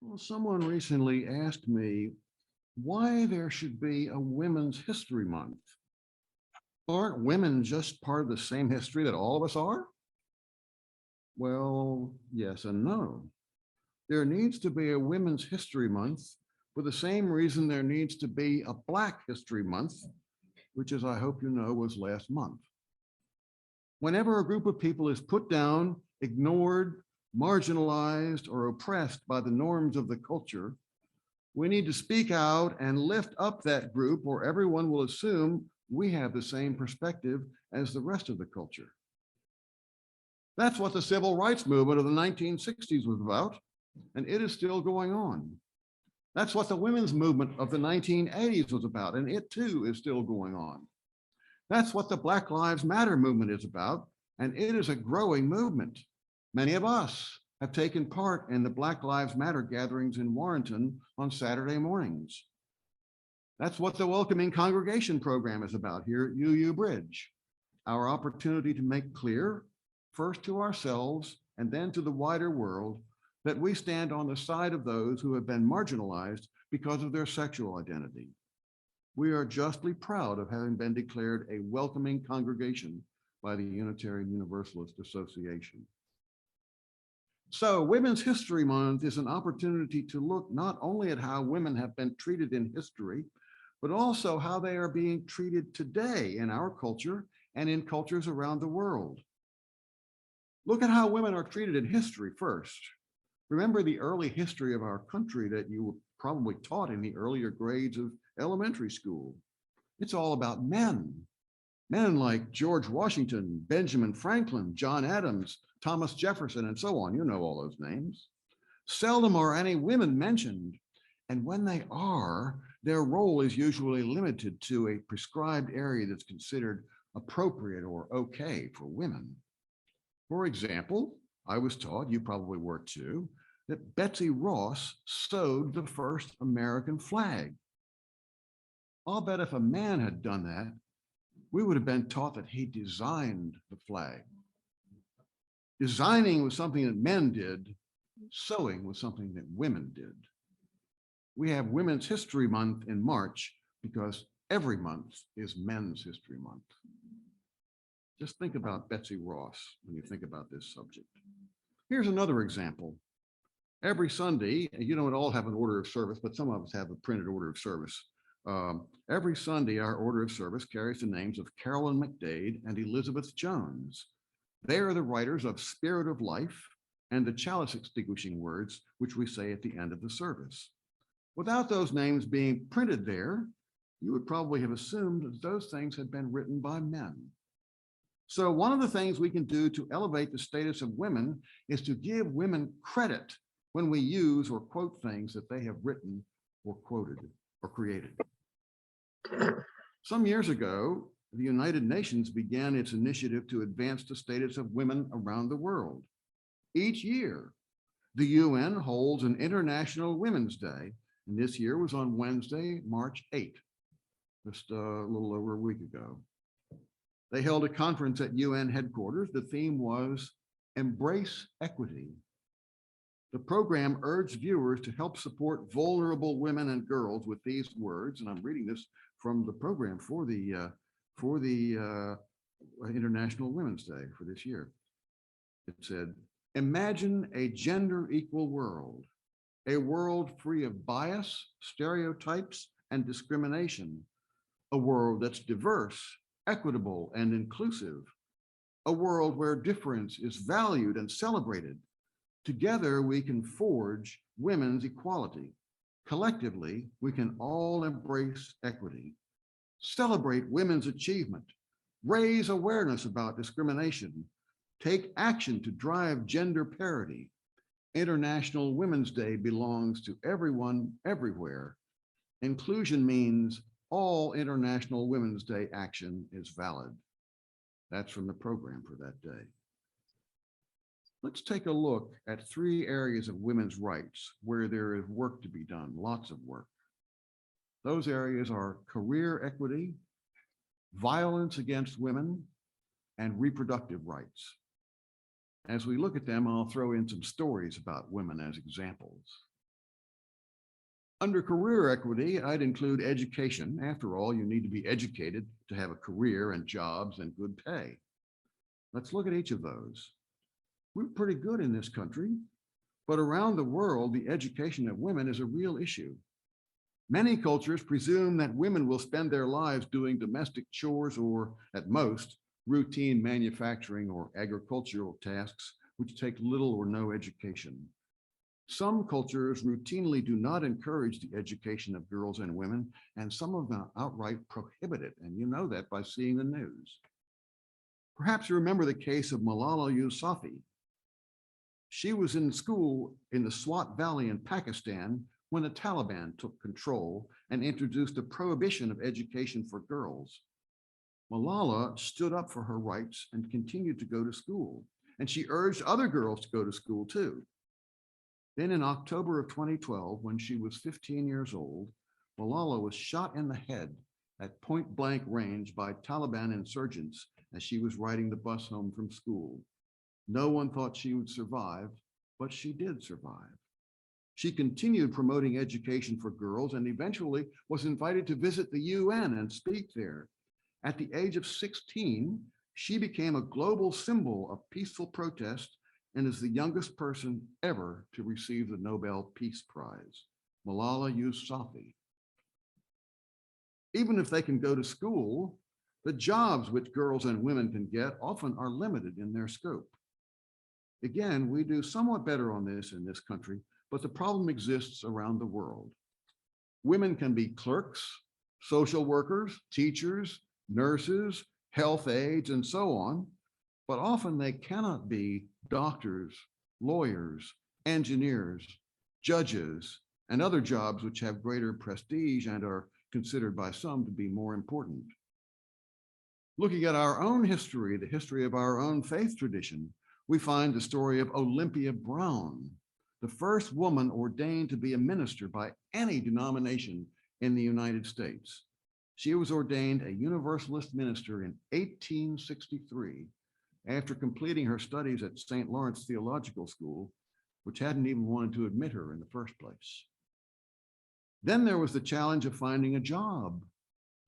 Well, someone recently asked me why there should be a Women's History Month. Aren't women just part of the same history that all of us are? Well, yes and no. There needs to be a Women's History Month for the same reason there needs to be a Black History Month, which, as I hope you know, was last month. Whenever a group of people is put down, ignored, marginalized, or oppressed by the norms of the culture, we need to speak out and lift up that group, or everyone will assume we have the same perspective as the rest of the culture. That's what the civil rights movement of the 1960s was about, and it is still going on. That's what the women's movement of the 1980s was about, and it too is still going on. That's what the Black Lives Matter movement is about, and it is a growing movement. Many of us have taken part in the Black Lives Matter gatherings in Warrenton on Saturday mornings. That's what the Welcoming Congregation program is about here at UU Bridge. Our opportunity to make clear, first to ourselves and then to the wider world, that we stand on the side of those who have been marginalized because of their sexual identity. We are justly proud of having been declared a welcoming congregation by the Unitarian Universalist Association. So Women's History Month is an opportunity to look not only at how women have been treated in history, but also how they are being treated today in our culture and in cultures around the world. Look at how women are treated in history first. Remember the early history of our country that you were probably taught in the earlier grades of elementary school. It's all about men. Men like George Washington, Benjamin Franklin, John Adams, Thomas Jefferson, and so on. You know all those names. Seldom are any women mentioned. And when they are, their role is usually limited to a prescribed area that's considered appropriate or okay for women. For example, I was taught, you probably were too, that Betsy Ross sewed the first American flag. I'll bet if a man had done that, we would have been taught that he designed the flag. Designing was something that men did, sewing was something that women did. We have Women's History Month in March because every month is Men's History Month. Just think about Betsy Ross when you think about this subject. Here's another example. Every Sunday, you don't all have an order of service, but some of us have a printed order of service. Every Sunday, our order of service carries the names of Carolyn McDade and Elizabeth Jones. They are the writers of Spirit of Life and the Chalice Extinguishing Words, which we say at the end of the service. Without those names being printed there, you would probably have assumed that those things had been written by men. So one of the things we can do to elevate the status of women is to give women credit when we use or quote things that they have written or quoted or created. Some years ago, the United Nations began its initiative to advance the status of women around the world. Each year, the UN holds an International Women's Day, and this year was on Wednesday, March 8th, just a little over a week ago. They held a conference at UN headquarters. The theme was Embrace Equity. The program urged viewers to help support vulnerable women and girls with these words, and I'm reading this from the program for the International Women's Day for this year. It said, imagine a gender equal world, a world free of bias, stereotypes, and discrimination, a world that's diverse, equitable, and inclusive, a world where difference is valued and celebrated. Together, we can forge women's equality. Collectively, we can all embrace equity, celebrate women's achievement, raise awareness about discrimination, take action to drive gender parity. International Women's Day belongs to everyone, everywhere. Inclusion means all International Women's Day action is valid. That's from the program for that day. Let's take a look at 3 areas of women's rights where there is work to be done, lots of work. Those areas are career equity, violence against women, and reproductive rights. As we look at them, I'll throw in some stories about women as examples. Under career equity, I'd include education. After all, you need to be educated to have a career and jobs and good pay. Let's look at each of those. We're pretty good in this country, but around the world, the education of women is a real issue. Many cultures presume that women will spend their lives doing domestic chores or, at most, routine manufacturing or agricultural tasks, which take little or no education. Some cultures routinely do not encourage the education of girls and women, and some of them outright prohibit it, and you know that by seeing the news. Perhaps you remember the case of Malala Yousafzai. She was in school in the Swat Valley in Pakistan when the Taliban took control and introduced a prohibition of education for girls. Malala stood up for her rights and continued to go to school, and she urged other girls to go to school too. Then in October of 2012, when she was 15 years old, Malala was shot in the head at point blank range by Taliban insurgents as she was riding the bus home from school. No one thought she would survive, but she did survive. She continued promoting education for girls and eventually was invited to visit the UN and speak there. At the age of 16, she became a global symbol of peaceful protest and is the youngest person ever to receive the Nobel Peace Prize, Malala Yousafzai. Even if they can go to school, the jobs which girls and women can get often are limited in their scope. Again, we do somewhat better on this in this country, but the problem exists around the world. Women can be clerks, social workers, teachers, nurses, health aides, and so on, but often they cannot be doctors, lawyers, engineers, judges, and other jobs which have greater prestige and are considered by some to be more important. Looking at our own history, the history of our own faith tradition, we find the story of Olympia Brown, the first woman ordained to be a minister by any denomination in the United States. She was ordained a Universalist minister in 1863 after completing her studies at St. Lawrence Theological School, which hadn't even wanted to admit her in the first place. Then there was the challenge of finding a job.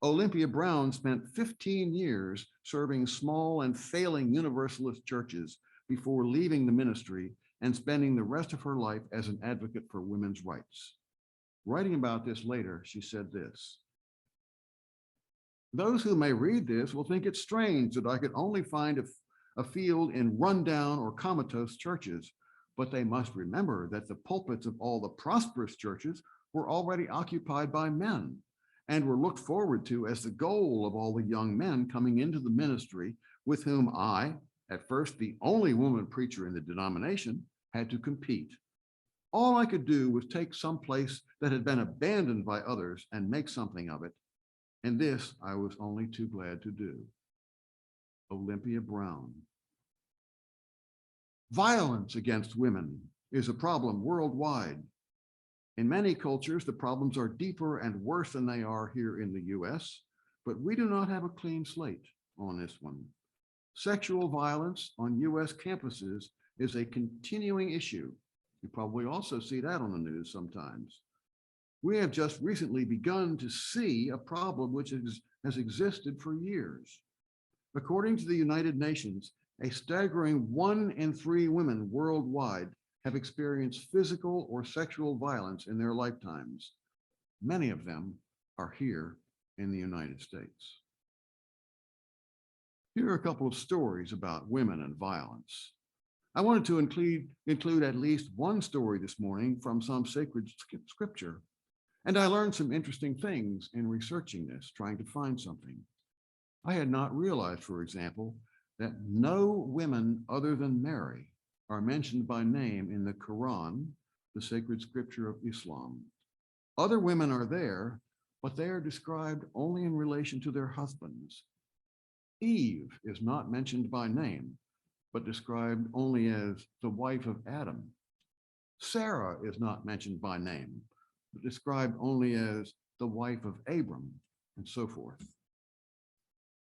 Olympia Brown spent 15 years serving small and failing Universalist churches before leaving the ministry and spending the rest of her life as an advocate for women's rights. Writing about this later, she said this: "Those who may read this will think it strange that I could only find a field in rundown or comatose churches, but they must remember that the pulpits of all the prosperous churches were already occupied by men and were looked forward to as the goal of all the young men coming into the ministry with whom I, at first the only woman preacher in the denomination, had to compete. All I could do was take some place that had been abandoned by others and make something of it, and this I was only too glad to do." Olympia Brown. Violence against women is a problem worldwide. In many cultures, the problems are deeper and worse than they are here in the US, but we do not have a clean slate on this one. Sexual violence on US campuses is a continuing issue. You probably also see that on the news sometimes. We have just recently begun to see a problem which has existed for years. According to the United Nations, a staggering 1 in 3 women worldwide have experienced physical or sexual violence in their lifetimes. Many of them are here in the United States. Here are a couple of stories about women and violence. I wanted to include at least one story this morning from some sacred scripture, and I learned some interesting things in researching this, trying to find something. I had not realized, for example, that no women other than Mary are mentioned by name in the Quran, the sacred scripture of Islam. Other women are there, but they are described only in relation to their husbands. Eve is not mentioned by name, but described only as the wife of Adam. Sarah is not mentioned by name, but described only as the wife of Abram, and so forth.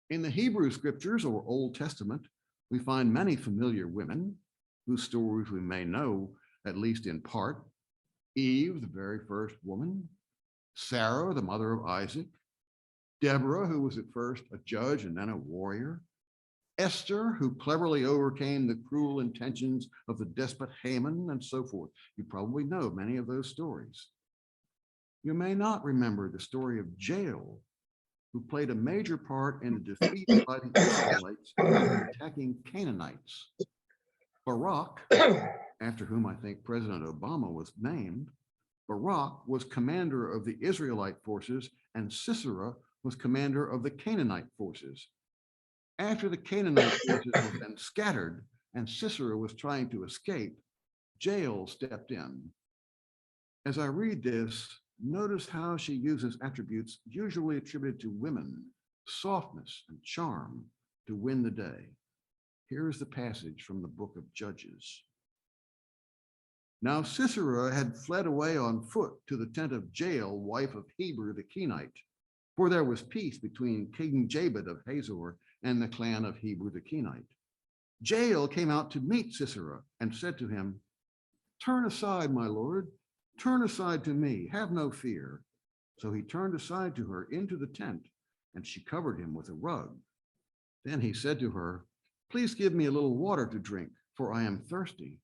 In the Hebrew scriptures or Old Testament, we find many familiar women whose stories we may know, at least in part. Eve, the very first woman, Sarah, the mother of Isaac, Deborah, who was at first a judge and then a warrior, Esther, who cleverly overcame the cruel intentions of the despot Haman, and so forth. You probably know many of those stories. You may not remember the story of Jael, who played a major part in the defeat by the Israelites attacking Canaanites. Barak, after whom I think President Obama was named, Barak was commander of the Israelite forces and Sisera was commander of the Canaanite forces. After the Canaanite forces had been scattered and Sisera was trying to escape, Jael stepped in. As I read this, notice how she uses attributes usually attributed to women, softness and charm, to win the day. Here is the passage from the book of Judges. Now Sisera had fled away on foot to the tent of Jael, wife of Heber the Kenite, for there was peace between King Jabin of Hazor and the clan of Heber the Kenite. Jael came out to meet Sisera and said to him, "Turn aside, my lord, turn aside to me, have no fear." So he turned aside to her into the tent, and she covered him with a rug. Then he said to her, "Please give me a little water to drink, for I am thirsty."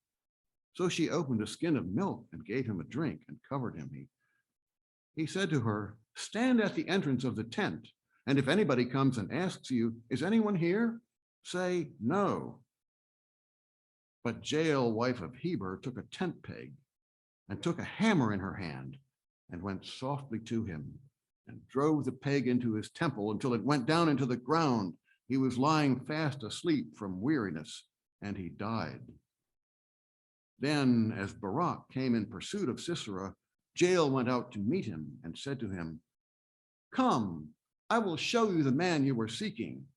So she opened a skin of milk and gave him a drink and covered him. He said to her, "Stand at the entrance of the tent, and if anybody comes and asks you, 'Is anyone here?' say no." But Jael, wife of Heber, took a tent peg and took a hammer in her hand and went softly to him and drove the peg into his temple until it went down into the ground. He was lying fast asleep from weariness, and he died. Then, as Barak came in pursuit of Sisera, Jael went out to meet him and said to him, "Come, I will show you the man you were seeking."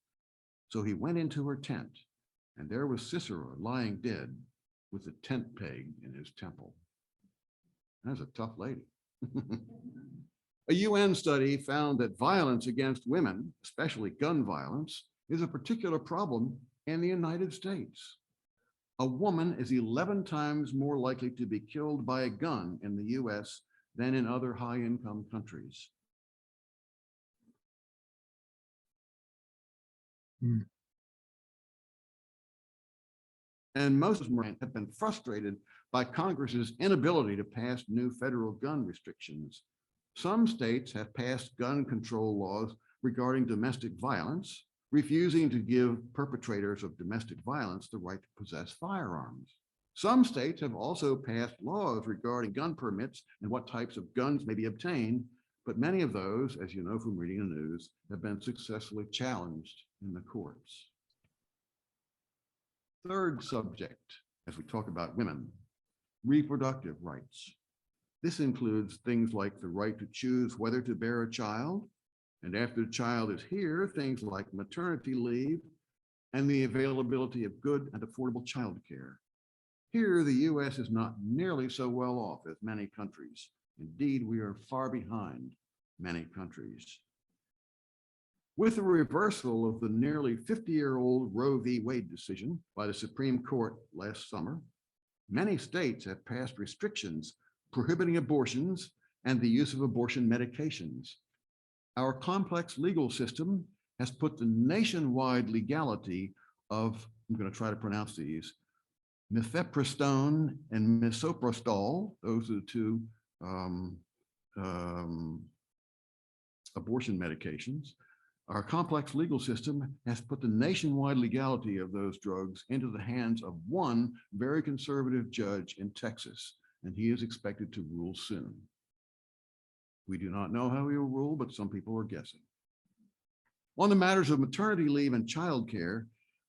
So he went into her tent, and there was Sisera lying dead with the tent peg in his temple. That's a tough lady. A UN study found that violence against women, especially gun violence, is a particular problem in the United States. A woman is 11 times more likely to be killed by a gun in the US than in other high-income countries. And most of them have been frustrated by Congress's inability to pass new federal gun restrictions. Some states have passed gun control laws regarding domestic violence, refusing to give perpetrators of domestic violence the right to possess firearms. Some states have also passed laws regarding gun permits and what types of guns may be obtained, but many of those, as you know from reading the news, have been successfully challenged in the courts. Third subject, as we talk about women, reproductive rights. This includes things like the right to choose whether to bear a child, and after the child is here, things like maternity leave and the availability of good and affordable childcare. Here, the US is not nearly so well off as many countries. Indeed, we are far behind many countries. With the reversal of the nearly 50-year-old Roe v. Wade decision by the Supreme Court last summer, many states have passed restrictions prohibiting abortions and the use of abortion medications. Our complex legal system has put the nationwide legality of, I'm going to try to pronounce these, mifepristone and misoprostol, those are the two abortion medications. Our complex legal system has put the nationwide legality of those drugs into the hands of one very conservative judge in Texas, and he is expected to rule soon. We do not know how he will rule, but some people are guessing. On the matters of maternity leave and childcare,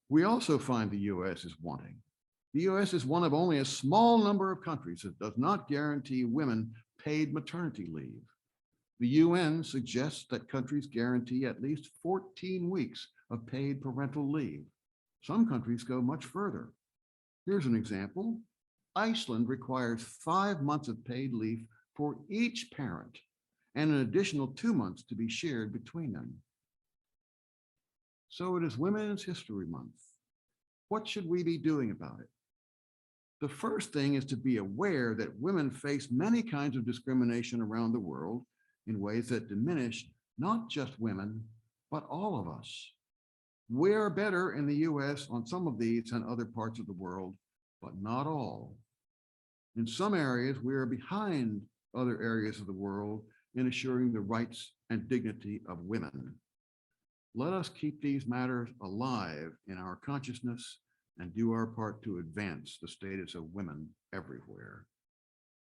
we also find the US is wanting. The US is one of only a small number of countries that does not guarantee women paid maternity leave. The UN suggests that countries guarantee at least 14 weeks of paid parental leave. Some countries go much further. Here's an example. Iceland requires 5 months of paid leave for each parent and an additional 2 months to be shared between them. So it is Women's History Month. What should we be doing about it? The first thing is to be aware that women face many kinds of discrimination around the world, in ways that diminish not just women, but all of us. We are better in the US on some of these than other parts of the world, but not all. In some areas, we are behind other areas of the world in assuring the rights and dignity of women. Let us keep these matters alive in our consciousness and do our part to advance the status of women everywhere.